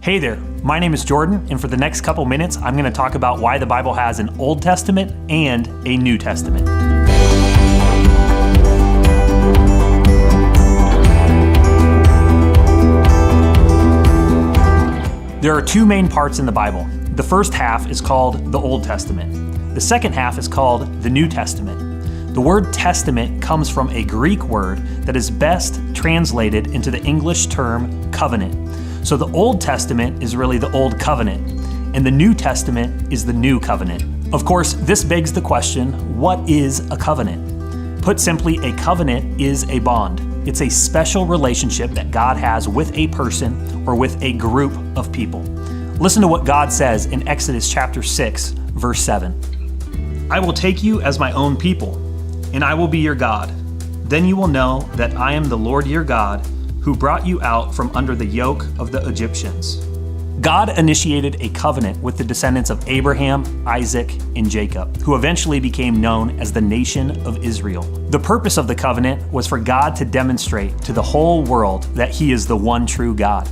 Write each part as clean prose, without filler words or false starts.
Hey there, my name is Jordan, and for the next couple minutes, I'm going to talk about why the Bible has an Old Testament and a New Testament. There are two main parts in the Bible. The first half is called the Old Testament. The second half is called the New Testament. The word testament comes from a Greek word that is best translated into the English term covenant. So the Old Testament is really the Old Covenant, and the New Testament is the New Covenant. Of course, this begs the question, what is a covenant? Put simply, a covenant is a bond. It's a special relationship that God has with a person or with a group of people. Listen to what God says in Exodus chapter 6, verse 7. I will take you as my own people, and I will be your God. Then you will know that I am the Lord your God, who brought you out from under the yoke of the Egyptians. God initiated a covenant with the descendants of Abraham, Isaac, and Jacob, who eventually became known as the nation of Israel. The purpose of the covenant was for God to demonstrate to the whole world that He is the one true God.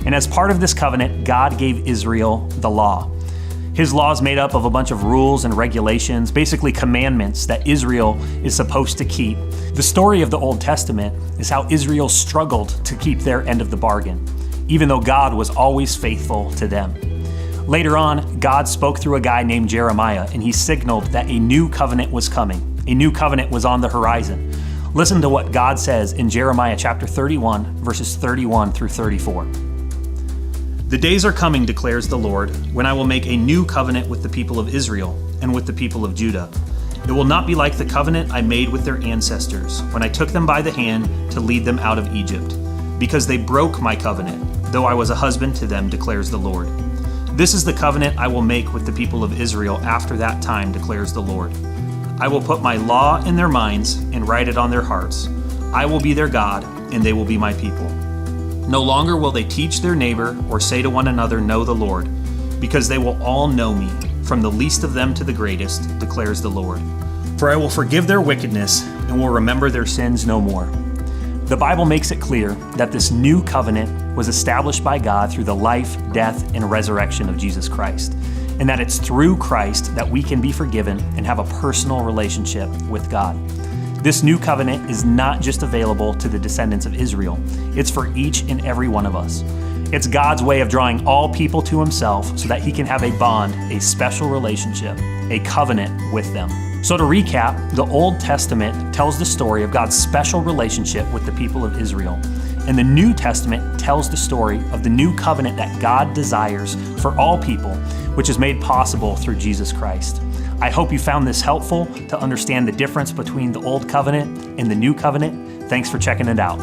And as part of this covenant, God gave Israel the law. His law is made up of a bunch of rules and regulations, basically commandments that Israel is supposed to keep. The story of the Old Testament is how Israel struggled to keep their end of the bargain, even though God was always faithful to them. Later on, God spoke through a guy named Jeremiah, and he signaled that a new covenant was coming. A new covenant was on the horizon. Listen to what God says in Jeremiah chapter 31, verses 31 through 34. The days are coming, declares the Lord, when I will make a new covenant with the people of Israel and with the people of Judah. It will not be like the covenant I made with their ancestors when I took them by the hand to lead them out of Egypt, because they broke my covenant, though I was a husband to them, declares the Lord. This is the covenant I will make with the people of Israel after that time, declares the Lord. I will put my law in their minds and write it on their hearts. I will be their God, and they will be my people. No longer will they teach their neighbor or say to one another, know the Lord, because they will all know me, from the least of them to the greatest, declares the Lord. For I will forgive their wickedness and will remember their sins no more. The Bible makes it clear that this new covenant was established by God through the life, death, and resurrection of Jesus Christ, and that it's through Christ that we can be forgiven and have a personal relationship with God. This new covenant is not just available to the descendants of Israel. It's for each and every one of us. It's God's way of drawing all people to Himself so that He can have a bond, a special relationship, a covenant with them. So to recap, the Old Testament tells the story of God's special relationship with the people of Israel. And the New Testament tells the story of the new covenant that God desires for all people, which is made possible through Jesus Christ. I hope you found this helpful to understand the difference between the Old Covenant and the New Covenant. Thanks for checking it out.